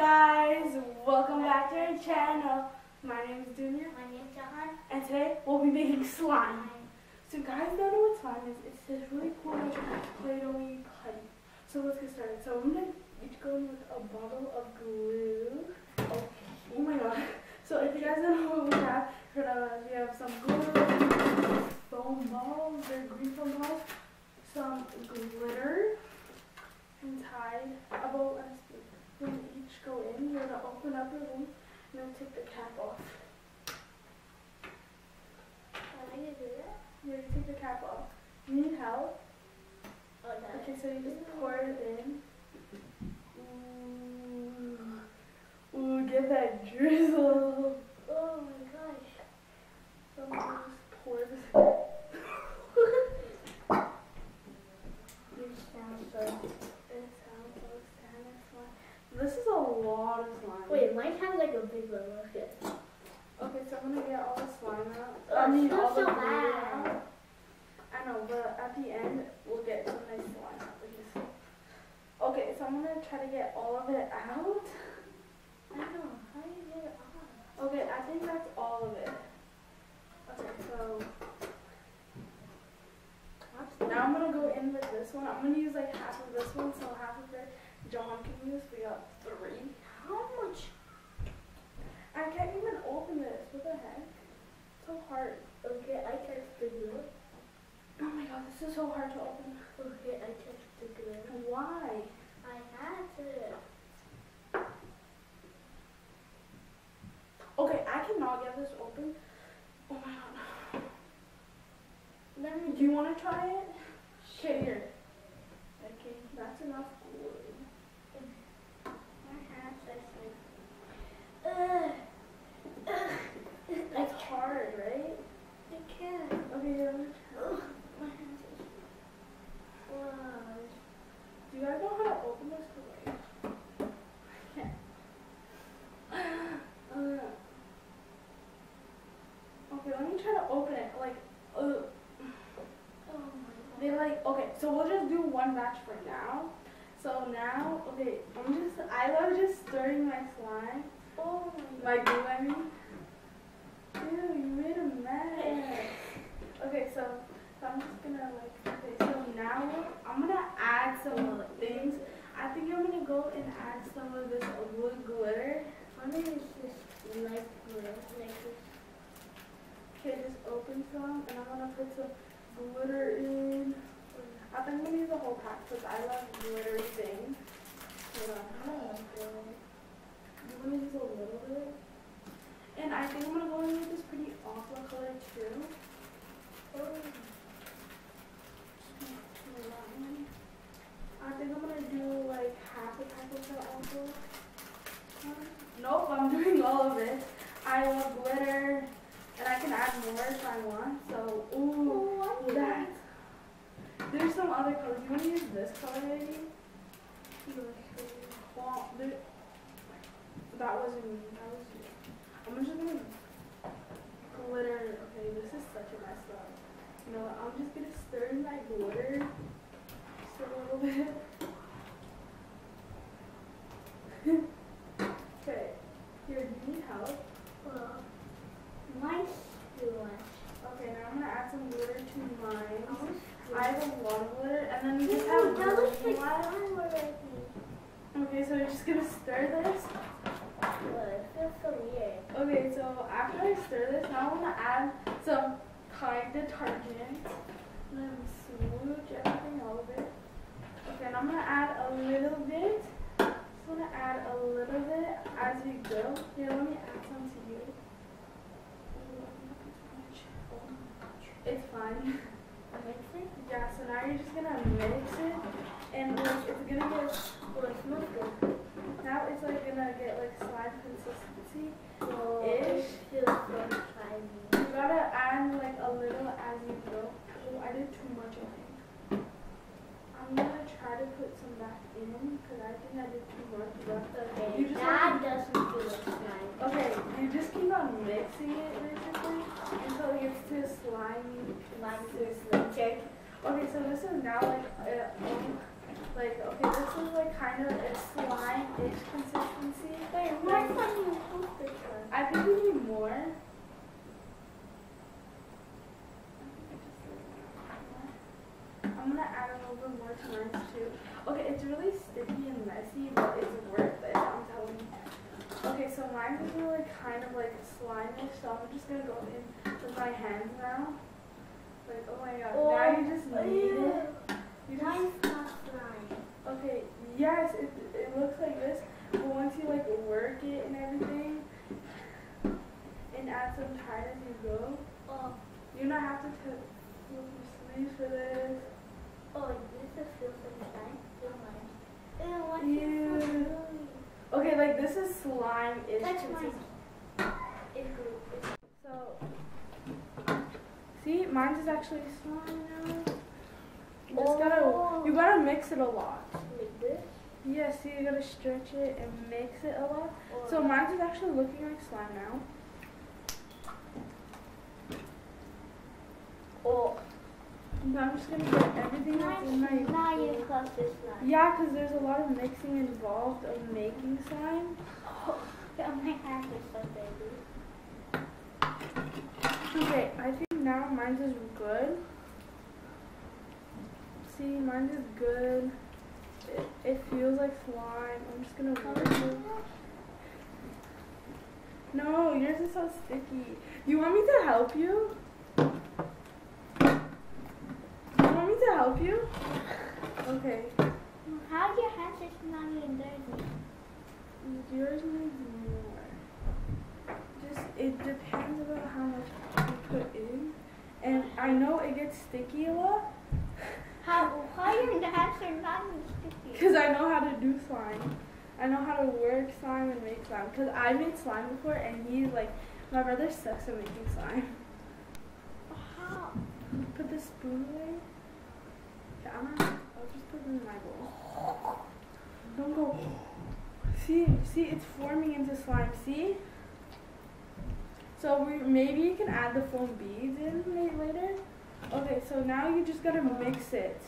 guys, welcome back to our channel. My name is Dunya. My name is Jahan. And today we'll be making slime. So guys don't know what slime is. It's this really cool Play-Doh-y putty. So let's get started. So I'm going to each go in with a bottle of glue. Oh my god. So if you guys don't know what we have some glue, foam balls, they're green foam balls, some glitter, and Tide, a bowl and a spoon. When you each go in, you're going to open up your room and then take the cap off. How do you do that? You're going to take the cap off. You need help? Oh, no. Okay, so you just pour it in. Ooh, get that drizzle. Oh my gosh. Someone just pour this. You sound so. It sounds so satisfying. This is a lot of slime. Wait, mine has like a big one. Look at it. Okay, so I'm gonna get all the slime out. Oh, it's all so the glue bad. out. I know, but at the end, we'll get some nice slime out. Okay, so I'm gonna try to get all of it out. I don't know. How do you get it off? Okay, I think that's all of it. Okay, so now I'm gonna go in with this one. I'm gonna use like half of this one, so half of it John can use. We got 3. How much? I can't even open this. What the heck? So hard. Okay, I touched the glue. Oh my god, this is so hard to open. Okay, I touched the glue. Why? I had to. Okay, I cannot get this open. Oh my god. Let me. Do you want to try it? Okay, here. Okay, that's enough glue. My hands are like. It's hard, right? I can't. Okay, here, let me try. My hands are. Wow. Do you guys know how to open this? I can't. Okay, let me try to open it. Like, Oh my god. they like, okay, so we'll just do one batch for now. So now, okay, I love just stirring my slime. Oh My glue, I mean. Ew, you made a mess. Okay, so I'm just gonna like, okay, so now I'm gonna add some things. I think I'm gonna go and add some of this wood glitter. I'm gonna use this light glue like this. Okay, just open some, and I'm gonna put some glitter in. I think I'm gonna use a whole pack because I love glittery things. Hold on. I'm gonna use a little bit. And I think I'm gonna go in with this pretty aqua color too. I think I'm gonna do like half a pack of that also. Nope, I'm doing all of it. I love glitter, and I can add more if I want. So, ooh, that. There's some other colors. You wanna use this color maybe? Well, that wasn't me. That was you. I'm just gonna glitter. Okay, this is such a mess up. You know what? I'm just gonna stir in my glitter just a little bit. Okay. Here, do you need help? Mine's too much. Okay, now I'm gonna add some glitter to mine. I have a lot of glitter, and then we just Oh, have that looks like glue. slime already. Okay, so we're just gonna stir this. It feels so weird. Okay, so after I stir this, now I'm gonna add some Tide detergent. And then smooch everything over it. Okay, and I'm gonna add a little bit. Just wanna add a little bit as we go. Here, let me add some to you. It's fine. Mixing? Yeah, so now you're just gonna mix it, and like it's gonna get, Oh, it smells good. now it's like gonna get like slime consistency. Oh, Ish. it feels so slimy. You gotta add like a little as you go. Oh, I did too much, I think. I'm gonna try to put some back in because I think I did too much. But Okay, you just that doesn't feel like slime. okay, you just keep on mixing it basically until it gets to a slimy consistency. Okay, so this is now like okay, this is like kind of a slime-ish consistency. I think we need more. I'm gonna add a little bit more to mine too. Okay, it's really sticky and messy, but it's worth it, I'm telling you. Okay, so mine is really kind of like slimy, so I'm just gonna go in with my hands now. Like, oh my god, now you just need it. You just, Mine's not slime. okay, yes, it looks like this, but once you like work it and everything, and add some tide as you go, Oh, you don't have to flip your sleeves for this. oh, this feels like slime. Feel mine. Ew, what's Ew. it so gooey? Okay, like this is slime-ish. Touch consistency. mine. It's good. So, see, mine's is actually slime now. Oh. You gotta mix it a lot. Like this? Yeah, see, you gotta stretch it and mix it a lot. Or So mine's is actually looking like slime now. oh. Now I'm just gonna get everything that's in my Now you close this slime. Yeah, because there's a lot of mixing involved of making slime. Oh, my hand is so dirty. Okay, I think now mine's is good. See, mine's is good. It feels like slime. I'm just gonna work it. No, yours is so sticky. You want me to help you? You want me to help you? Okay. How your hands is not even dirty? Yours needs more. Just, it depends about how much you put in. And I know it gets sticky a lot. How your hands are not even sticky? Because I know how to do slime. I know how to work slime and make slime. Because I made slime before and he's like, my brother sucks at making slime. How? Put the spoon away. Yeah, I'll just put it in my bowl. Don't go. See, it's forming into slime. See? So maybe you can add the foam beads in later. Okay, so now you just gotta mix it.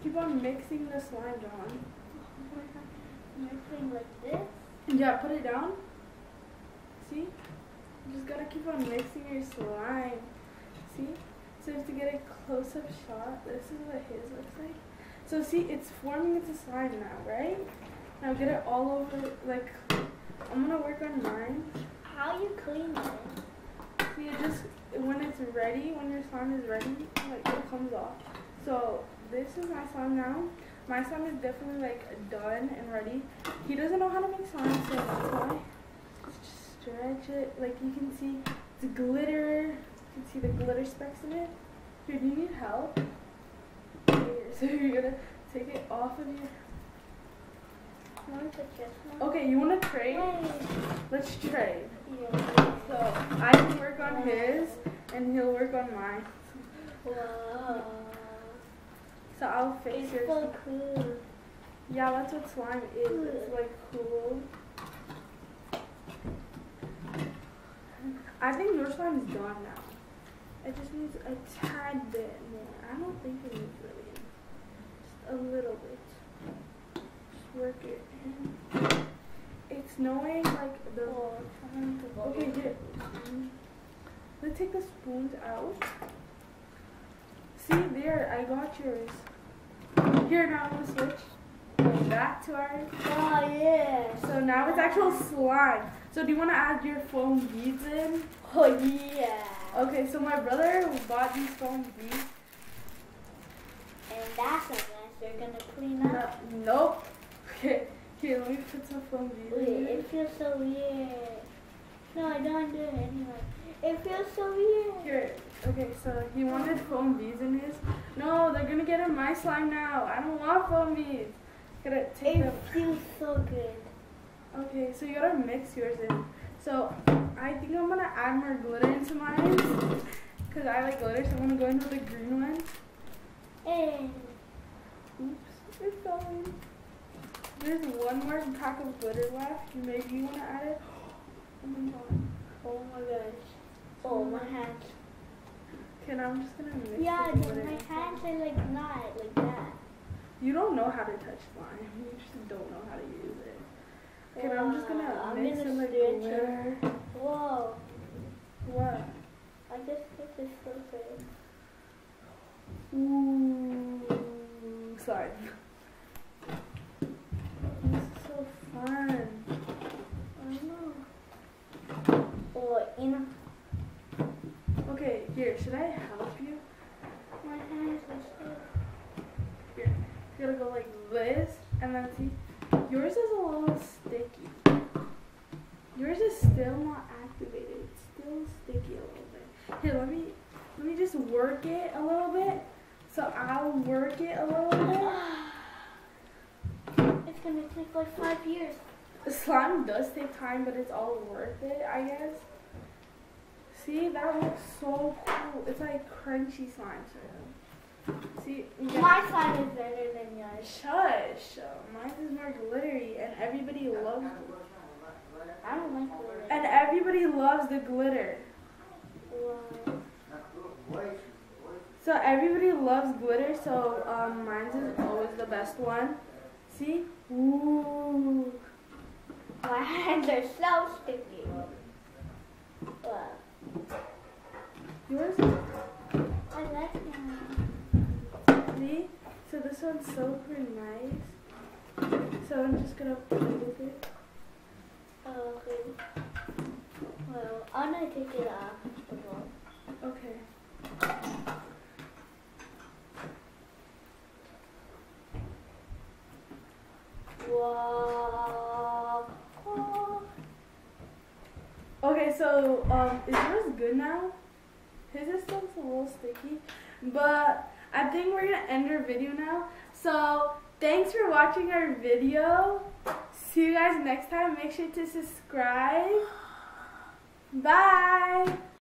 Keep on mixing the slime, John. Mixing like this? Yeah, put it down. See? You just gotta keep on mixing your slime. See? So to get a close-up shot, this is what his looks like. So see, it's forming into slime now, right? Now get it all over, like, I'm gonna work on mine. How you clean it? See, it just, when it's ready, when your slime is ready, like, it comes off. So this is my slime now. My slime is definitely, like, done and ready. He doesn't know how to make slime, so that's why. Just stretch it. Like, you can see the glitter. You can see the glitter specks in it. Here, do you need help? Here, so you're gonna take it off of your... Okay, you want to trade? Wait. Let's trade. Yeah. So I can work on his, and he'll work on mine. Whoa. So I'll fix It's yours. so cool. Yeah, that's what slime is. It's like cool. I think your slime is done now. It just needs a tad bit more. I don't think it needs really. Just a little bit. Just work it in. It's snowing like the. Okay, here. Let's take the spoons out. See there, I got yours. Here, now I'm gonna switch. Back to ours. Oh yeah. So now it's actual slime. So do you want to add your foam beads in? Oh yeah. Okay, so my brother bought these foam beads. And that's a mess. You're gonna clean up. Nope. Okay, here, let me put some foam beads Wait, in here. it feels so weird. No, I don't do it anyway. It feels so weird. Here, okay, so he wanted foam beads in his. No, they're gonna get in my slime now. I don't want foam beads. Gotta take It them. feels so good. Okay, so you gotta mix yours in. So I think I'm gonna add more glitter into mine because I like glitter. So I'm gonna go in with the green one. Hey. Oops, it's going. There's one more pack of glitter left. Maybe you wanna add it. Oh my god. Oh my gosh. Oh, my hands. Okay, now I'm just gonna mix Yeah, the but glitter. my hands are like not like that. You don't know how to touch slime. You just don't know how to use it. Okay, now I'm just gonna I'm mix gonna in the stretch it. glitter. Whoa. What? I just hit this surface. Ooh, slime. This is so fun. I know. Oh, Okay, here, should I help you? my hands are still. Here, you gotta go like this, and then see, yours is a little sticky. Yours is still not activated. It's still sticky a little bit. Here, let me just work it a little bit. So I'll work it a little bit. It's gonna take like 5 years. Slime does take time, but it's all worth it, I guess. See, that looks so cool. It's like crunchy slime, sort of. See, My slime is better than yours. Shush. Mine is more glittery, and everybody loves it. I don't like glitter. And everybody loves the glitter. Wow. So everybody loves glitter, so mine is always the best one. See? Ooh. My hands are so sticky. Wow. Yours? I like mine. See? So this one's super nice. So I'm just gonna play with it. Okay. Well, I'm gonna take it off the wall. Okay. Wow. Okay, so is yours good now? His is still a little sticky, but I think we're gonna end our video now. So thanks for watching our video. See you guys next time. Make sure to subscribe. Bye.